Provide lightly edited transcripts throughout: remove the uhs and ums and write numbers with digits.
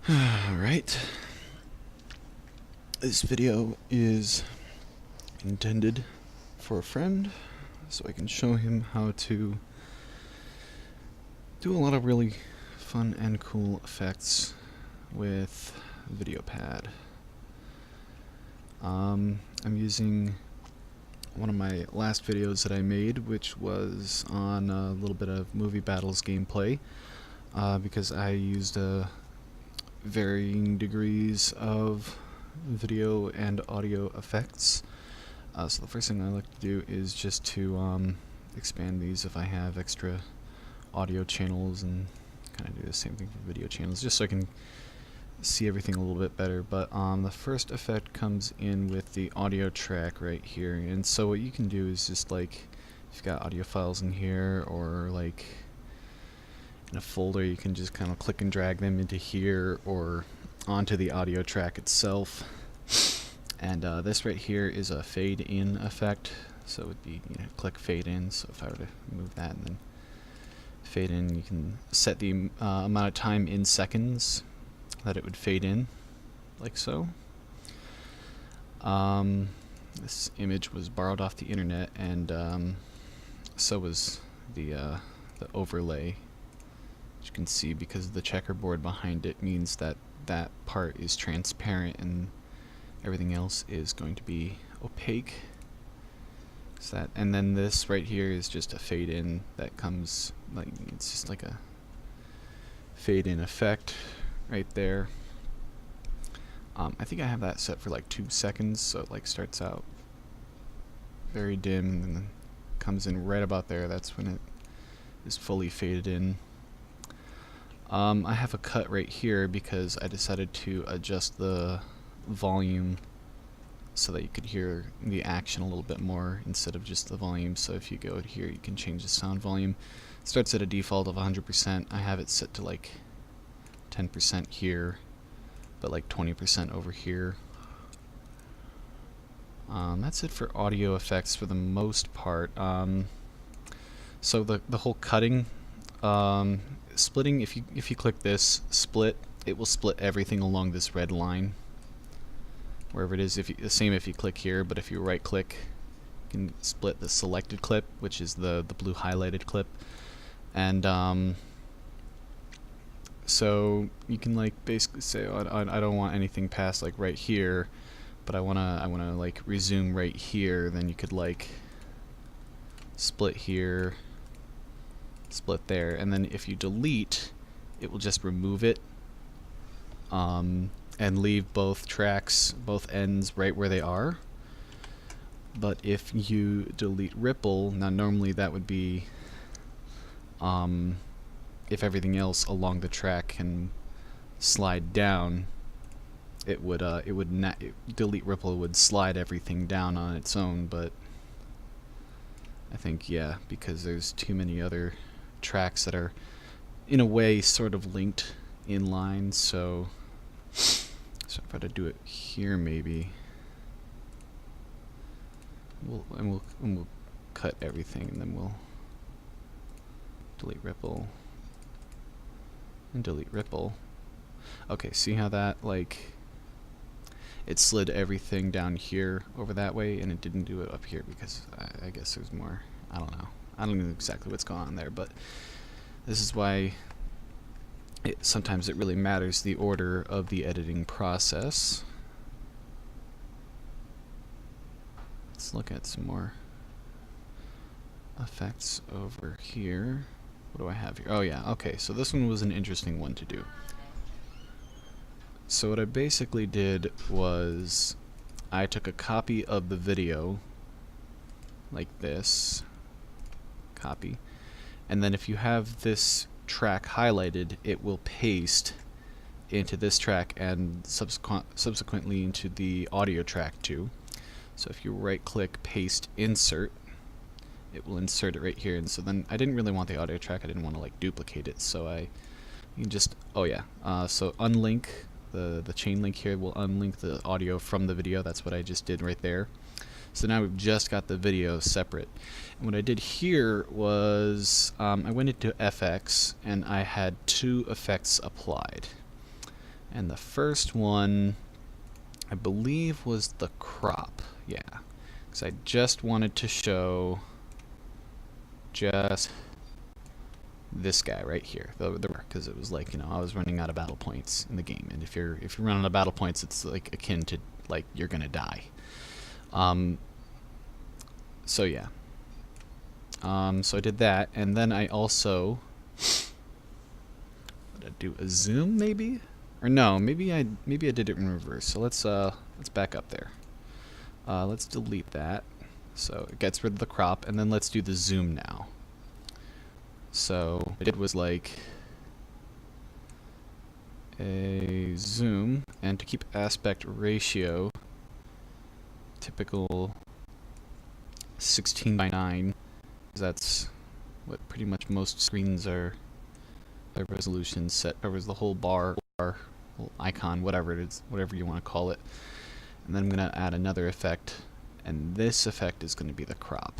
Alright, this video is intended for a friend, so I can show him how to do a lot of really fun and cool effects with VideoPad. I'm using one of my last videos that I made, which was on a little bit of movie battles gameplay, because I used varying degrees of video and audio effects. So the first thing I like to do is just to expand these if I have extra audio channels, and kind of do the same thing for video channels, just so I can see everything a little bit better. But the first effect comes in with the audio track right here, and so what you can do is just, like, if you've got audio files in here or like in a folder, you can just kind of click and drag them into here or onto the audio track itself. And this right here is a fade in effect, so it would be, click fade in. So if I were to move that and then fade in, you can set the amount of time in seconds that it would fade in, like so. This image was borrowed off the internet, and so was the overlay. As you can see, because the checkerboard behind it means that that part is transparent and everything else is going to be opaque. So that, and then this right here is just a fade in that comes, like, it's just like a fade in effect right there. I think I have that set for like 2 seconds, so it like starts out very dim and then comes in right about there. That's when it is fully faded in. I have a cut right here because I decided to adjust the volume so that you could hear the action a little bit more instead of just the volume. So if you go here, you can change the sound volume. It starts at a default of 100%. I have it set to like 10% here, but like 20% over here. That's it for audio effects for the most part. So the whole cutting, splitting, if you click this split, it will split everything along this red line wherever it is. The same if you click here, but if you right click, you can split the selected clip, which is the blue highlighted clip. And so you can like basically say, oh, I don't want anything past like right here, but I wanna like resume right here. Then you could like split here, split there, and then if you delete, it will just remove it, and leave both tracks, both ends, right where they are. But if you delete ripple, now normally that would be if everything else along the track can slide down, it would delete ripple would slide everything down on its own. But I think, yeah, because there's too many other tracks that are in a way sort of linked in line, so if I were to do it here, maybe we'll cut everything, and then we'll delete ripple and delete ripple. Okay, see how that, like, it slid everything down here over that way, and it didn't do it up here because I guess there's more. I don't know. I don't know exactly what's going on there, but this is why sometimes it really matters the order of the editing process. Let's look at some more effects over here. What do I have here? Oh yeah, okay, so this one was an interesting one to do. So what I basically did was I took a copy of the video like this, copy, and then if you have this track highlighted, it will paste into this track and subsequently into the audio track too. So if you right click paste insert, it will insert it right here. And so then I didn't really want the audio track, I didn't want to like duplicate it, so you can just, oh yeah, so unlink the chain link here will unlink the audio from the video. That's what I just did right there. So now we've just got the video separate. And what I did here was I went into FX and I had 2 effects applied. And the first one, I believe, was the crop. Yeah, because I just wanted to show just this guy right here, because it was like, you know, I was running out of battle points in the game, and if you're running out of battle points, it's like akin to like you're gonna die. So yeah. So I did that, and then I also did I do a zoom maybe, or no, maybe I did it in reverse. So let's back up there. Let's delete that, so it gets rid of the crop, and then let's do the zoom now. So what I did was like a zoom, and to keep aspect ratio typical 16:9, that's what pretty much most screens are. The resolution set covers the whole bar, whole icon, whatever it is, whatever you want to call it. And then I'm going to add another effect, and this effect is going to be the crop.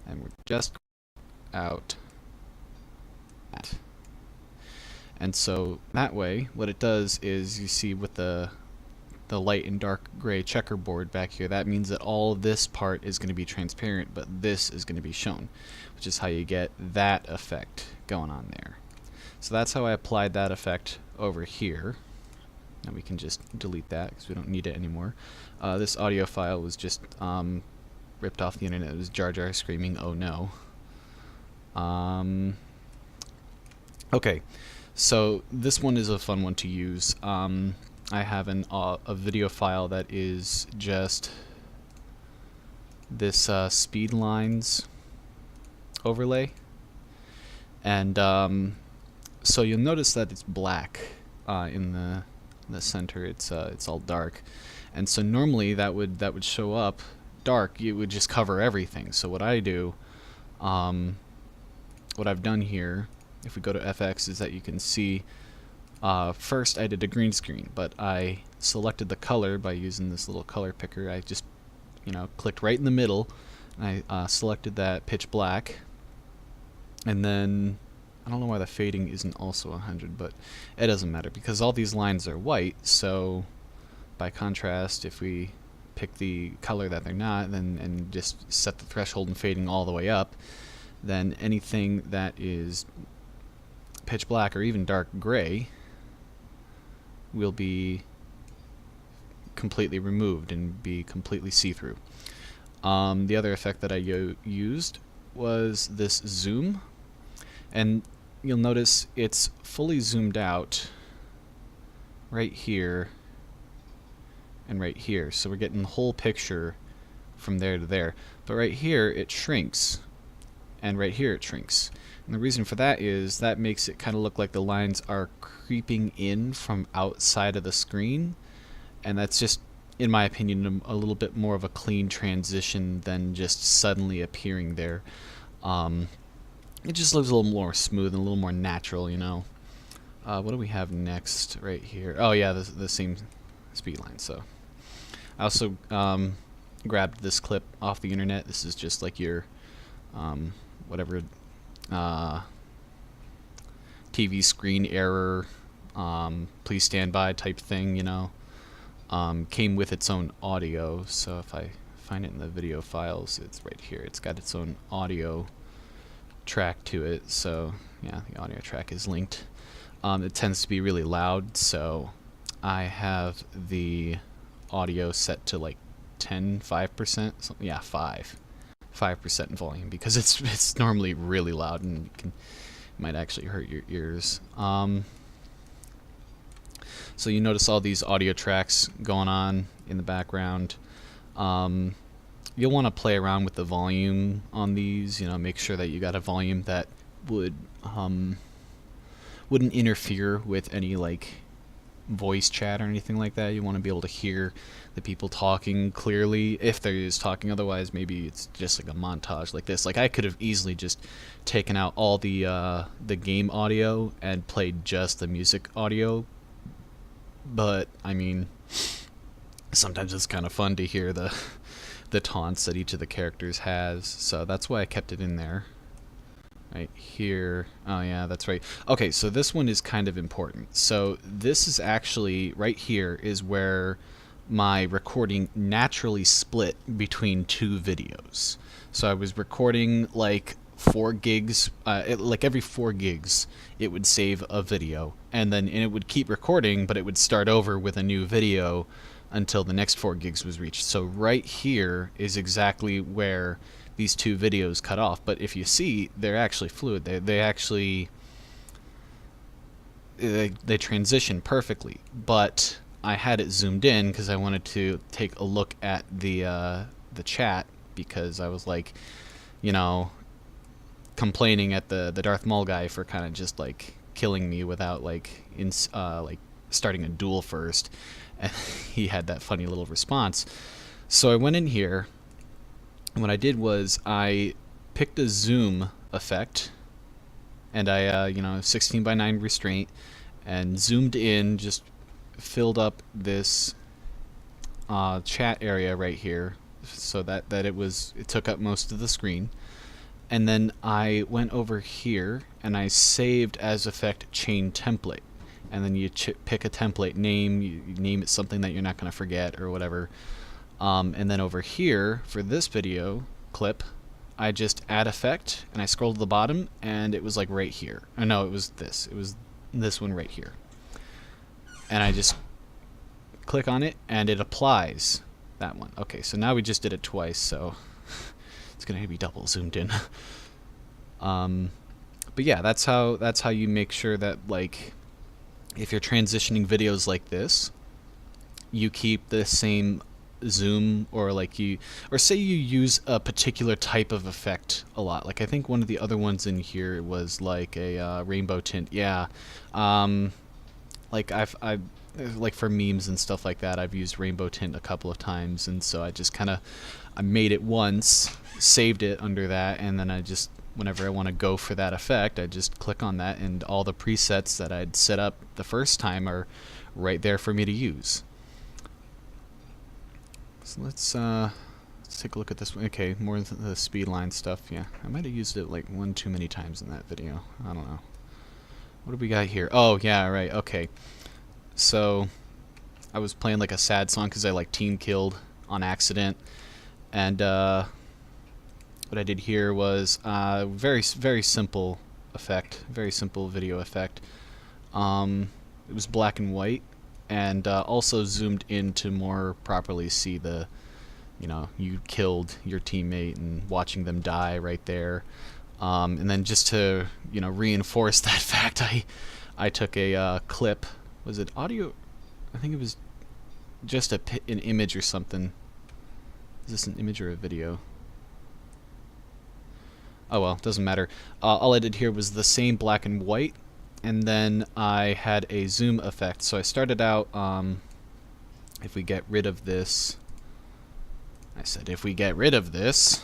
And we're just out that. And so that way, what it does is, you see with the light and dark gray checkerboard back here, that means that all of this part is going to be transparent, but this is going to be shown, which is how you get that effect going on there. So that's how I applied that effect over here. Now we can just delete that because we don't need it anymore. This audio file was just ripped off the internet. It was Jar Jar screaming, "Oh no." Okay, so this one is a fun one to use. I have a video file that is just this speed lines overlay, and so you'll notice that it's black in the center. It's all dark, and so normally that would show up dark. It would just cover everything. So what I do, what I've done here, if we go to FX, is that you can see first I did a green screen, but I selected the color by using this little color picker. I just, you know, clicked right in the middle, and I selected that pitch black, and then I don't know why the fading isn't also 100, but it doesn't matter because all these lines are white. So by contrast, if we pick the color that they're not, then and just set the threshold and fading all the way up, then anything that is pitch black or even dark gray will be completely removed and be completely see-through. The other effect that I used was this zoom, and you'll notice it's fully zoomed out right here and right here, so we're getting the whole picture from there to there. But right here it shrinks, and right here it shrinks. And the reason for that is that makes it kind of look like the lines are creeping in from outside of the screen, and that's just, in my opinion, a little bit more of a clean transition than just suddenly appearing there. It just looks a little more smooth and a little more natural, you know. What do we have next right here? Oh yeah, the same speed line. So I also grabbed this clip off the internet. This is just like your whatever TV screen error, please stand by type thing, you know. Came with its own audio, so if I find it in the video files, it's right here. It's got its own audio track to it, so yeah, the audio track is linked. It tends to be really loud, so I have the audio set to like 5%, so, yeah, 5% volume, because it's normally really loud and it might actually hurt your ears. So you notice all these audio tracks going on in the background. You'll want to play around with the volume on these, you know, make sure that you got a volume that wouldn't interfere with any like voice chat or anything like that. You want to be able to hear the people talking clearly if there is talking. Otherwise, maybe it's just like a montage like this. Like I could have easily just taken out all the game audio and played just the music audio. But I mean, sometimes it's kind of fun to hear the taunts that each of the characters has, so that's why I kept it in there. right here. Oh yeah, that's right. Okay, so this one is kind of important. So this is actually right here is where my recording naturally split between two videos. So I was recording like 4 gigs, like every 4 gigs it would save a video, and it would keep recording, but it would start over with a new video until the next 4 gigs was reached. So right here is exactly where these 2 videos cut off. But if you see, they're actually fluid. They actually they transition perfectly. But I had it zoomed in because I wanted to take a look at the chat, because I was like, you know, complaining at the Darth Maul guy for kind of just like killing me without like like starting a duel first, and he had that funny little response. So I went in here, and what I did was I picked a zoom effect, and I 16:9 restraint, and zoomed in, just filled up this chat area right here, so that it took up most of the screen. And then I went over here and I saved as effect chain template. And then you pick a template name, you name it something that you're not going to forget or whatever. And then over here for this video clip, I just add effect, and I scrolled to the bottom, and it was like right here. Oh, no, it was this. It was this one right here. And I just click on it, and it applies that one. Okay, so now we just did it twice, so it's gonna be double zoomed in. But yeah, that's how you make sure that, like, if you're transitioning videos like this, you keep the same zoom, or say you use a particular type of effect a lot. Like I think one of the other ones in here was like a rainbow tint. Yeah, like I've like for memes and stuff like that, I've used rainbow tint a couple of times, and so I just I made it once, saved it under that, and then I just, whenever I want to go for that effect, I just click on that, and all the presets that I'd set up the first time are right there for me to use. So let's take a look at this one. Okay, more of the speed line stuff. Yeah, I might have used it like one too many times in that video. I don't know. What do we got here? Oh yeah, right. Okay. So I was playing like a sad song because I like team killed on accident, and what I did here was very simple effect, very simple video effect. It was black and white, and also zoomed in to more properly see the, you killed your teammate and watching them die right there. And then just to reinforce that fact, I took a clip. Was it audio? I think it was just an image or something. Is this an image or a video? Oh well, doesn't matter. All I did here was the same black and white, and then I had a zoom effect. So I started out, if we get rid of this, if we get rid of this,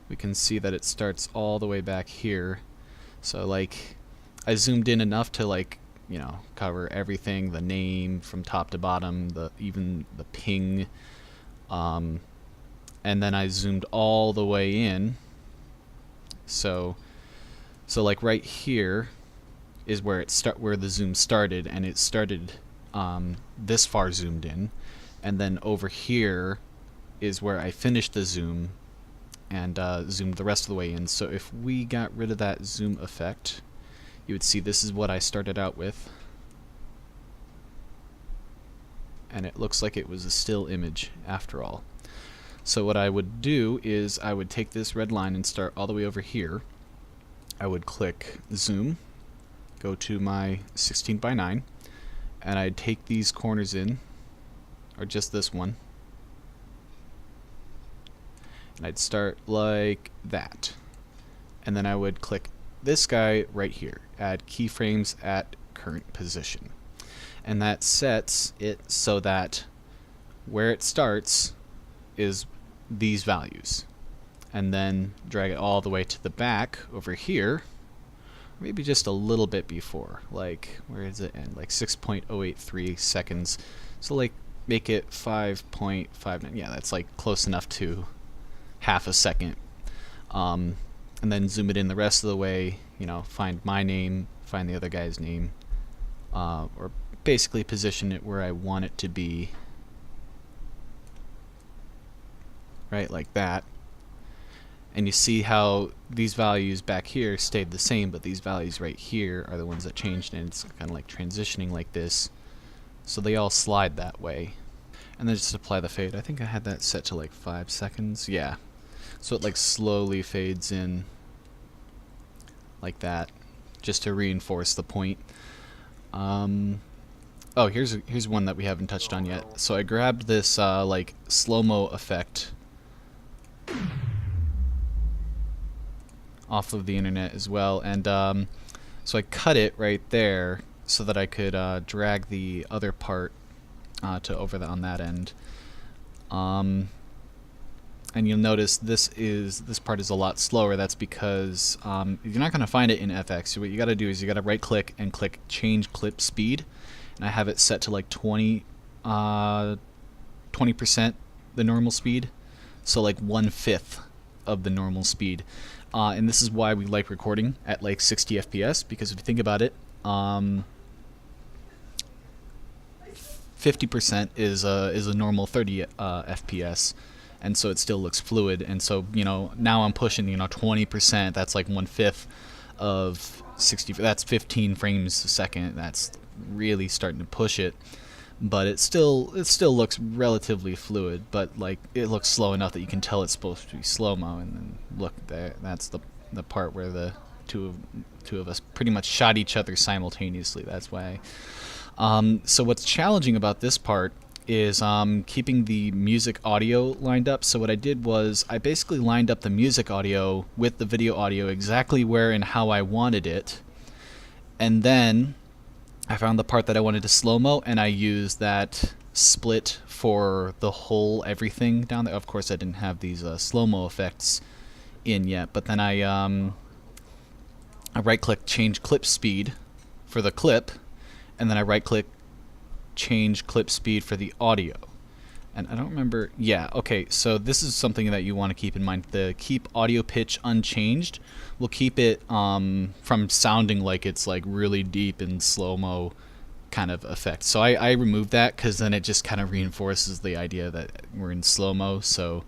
we can see that it starts all the way back here. So like, I zoomed in enough to cover everything, the name from top to bottom, even the ping, and then I zoomed all the way in. So like right here is where where the zoom started, and it started this far zoomed in, and then over here is where I finished the zoom and zoomed the rest of the way in. So if we got rid of that zoom effect, you would see this is what I started out with, and it looks like it was a still image after all. So what I would do is I would take this red line and start all the way over here. I would click zoom, go to my 16:9, and I'd take these corners in, or just this one, and I'd start like that. And then I would click this guy right here, add keyframes at current position. And that sets it so that where it starts is these values. And then drag it all the way to the back over here, maybe just a little bit before, like, where does it end? Like 6.083 seconds. So like make it 5.59. Yeah, that's like close enough to half a second. and then zoom it in the rest of the way, you know, find my name, find the other guy's name, or basically position it where I want it to be, right, like that. And you see how these values back here stayed the same, but these values right here are the ones that changed, and it's kind of like transitioning like this. So they all slide that way. And then just apply the fade. I think I had that set to like 5 seconds. Yeah. So it like slowly fades in like that, just to reinforce the point. Oh, here's one that we haven't touched on yet. So I grabbed this like slow-mo effect off of the internet as well, and so I cut it right there so that I could drag the other part to over on that end. And you'll notice this part is a lot slower. That's because you're not going to find it in FX. So what you got to do is you got to right click and click change clip speed, and I have it set to like 20% the normal speed, so like 1/5 of the normal speed. And this is why we like recording at like 60 FPS, because if you think about it, 50% is a normal 30 FPS, and so it still looks fluid. And so, you know, now I'm pushing, you know, 20%. That's like 1/5 of 60. That's 15 frames a second. That's really starting to push it. But it still looks relatively fluid, but like it looks slow enough that you can tell it's supposed to be slow-mo. And then look there, that's the part where the two of us pretty much shot each other simultaneously. That's why. So what's challenging about this part is keeping the music audio lined up. So what I did was I basically lined up the music audio with the video audio exactly where and how I wanted it, and then I found the part that I wanted to slow-mo, and I used that split for the whole everything down there. Of course, I didn't have these slow-mo effects in yet, but then I right-click change clip speed for the clip, and then I right-click change clip speed for the audio. And I don't remember. Yeah, okay, so this is something that you want to keep in mind. The keep audio pitch unchanged will keep it from sounding like it's like really deep and slow-mo kind of effect. So I removed that because then it just kind of reinforces the idea that we're in slow-mo. So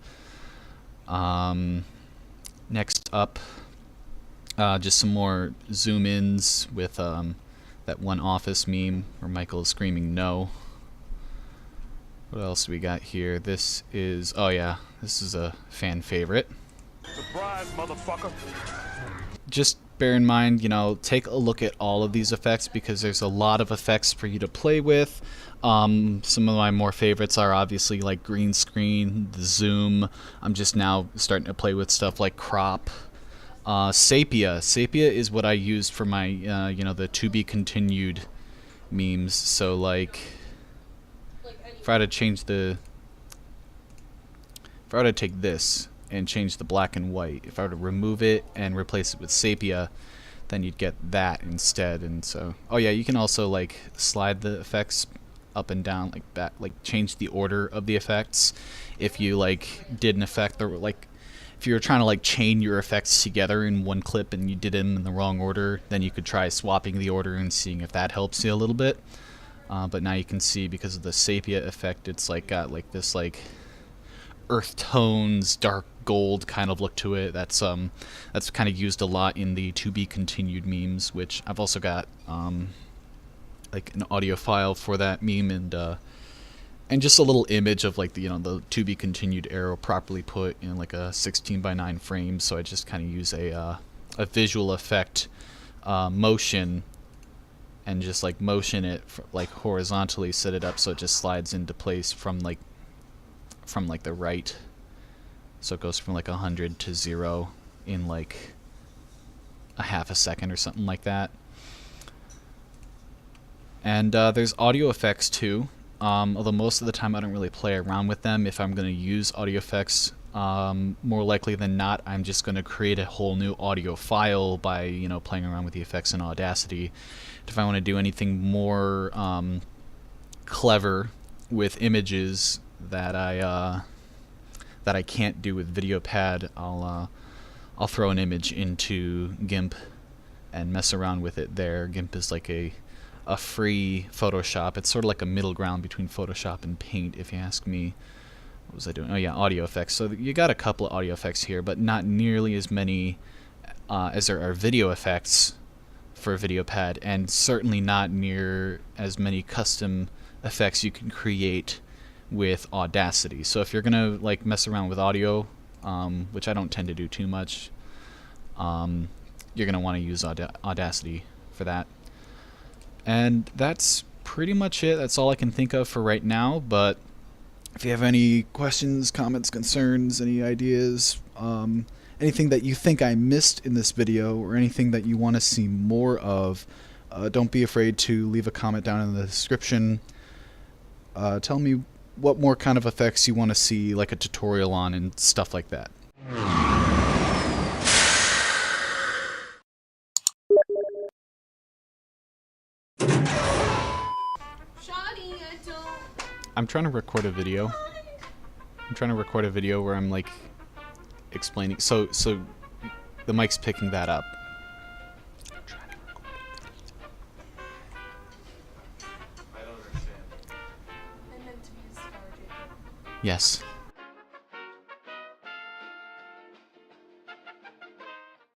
next up, just some more zoom-ins with that one Office meme where Michael is screaming no. What else do we got here? This is, oh yeah, this is a fan favorite. Surprise, motherfucker. Just bear in mind, you know, take a look at all of these effects because there's a lot of effects for you to play with. Some of my more favorites are obviously like green screen, the zoom. I'm just now starting to play with stuff like crop. Sepia. Sepia is what I use for my, you know, the to be continued memes. So like, if I were to change the, if I were to take this and change the black and white, if I were to remove it and replace it with sepia, then you'd get that instead. And so, oh yeah, you can also like slide the effects up and down like that, like change the order of the effects. If you like did an effect, or like if you were trying to like chain your effects together in one clip and you did them in the wrong order, then you could try swapping the order and seeing if that helps you a little bit. But now you can see, because of the sepia effect, it's like got like this like earth tones, dark gold kind of look to it. That's kind of used a lot in the to be continued memes, which I've also got like an audio file for that meme, and just a little image of like the, you know, the to be continued arrow properly put in like a 16:9 frame. So I just kind of use a visual effect motion, and just like motion it like horizontally, set it up so it just slides into place from like the right. So it goes from like 100 to 0 in like a half a second or something like that. And there's audio effects too, although most of the time I don't really play around with them. If I'm going to use audio effects, more likely than not, I'm just going to create a whole new audio file by, you know, playing around with the effects in Audacity. If I want to do anything more clever with images that I can't do with VideoPad, I'll I'll throw an image into GIMP and mess around with it there. GIMP is like a free Photoshop. It's sort of like a middle ground between Photoshop and Paint, if you ask me. What was I doing? Oh yeah, audio effects. So you got a couple of audio effects here, but not nearly as many as there are video effects for VideoPad, and certainly not near as many custom effects you can create with Audacity. So if you're gonna like mess around with audio, which I don't tend to do too much, you're gonna want to use Audacity for that. And that's pretty much it. That's all I can think of for right now, but if you have any questions, comments, concerns, any ideas, anything that you think I missed in this video, or anything that you want to see more of, don't be afraid to leave a comment down in the description. Tell me what more kind of effects you want to see like a tutorial on and stuff like that. I'm trying to record a video. I'm trying to record a video where I'm like explaining. So the mic's picking that up. I'm trying to record a video. I don't understand. I meant to be a star, Jacob. Yes.